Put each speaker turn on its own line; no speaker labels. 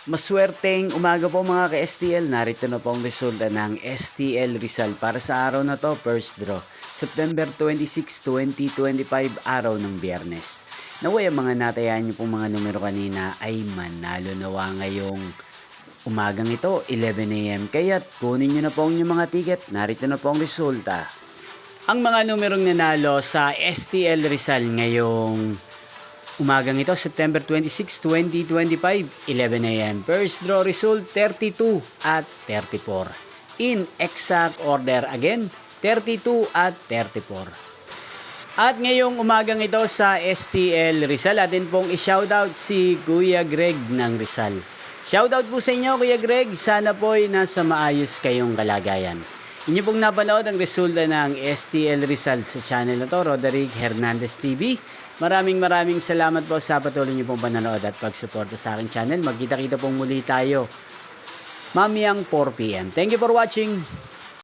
Maswerteng umaga po mga ka-STL. Narito na po ang resulta ng STL Rizal para sa araw na to, first draw. September 26, 2025, araw ng Biyernes. Naway ang mga natayaan niyo pong mga numero kanina ay manalo nawa ngayong umagang ito, 11 AM. Kaya't kunin niyo na po ang inyong mga ticket. Narito na po ang resulta. Ang mga numerong nanalo sa STL Rizal ngayong umagang ito, September 26, 2025, 11 AM. First draw result, 32 at 34. In exact order again, 32 at 34. At ngayong umagang ito sa STL Rizal, atin pong i-shoutout si Kuya Greg ng Rizal. Shoutout po sa inyo, Kuya Greg. Sana po ay nasa maayos kayong kalagayan. Inyo pong napanood ang resulta ng STL Rizal sa channel na to, Roderick Hernandez TV. Maraming salamat po sa patuloy niyo pong panonood at pagsuporta sa aking channel. Magkita-kita pong muli tayo mamayang 4 PM. Thank you for watching.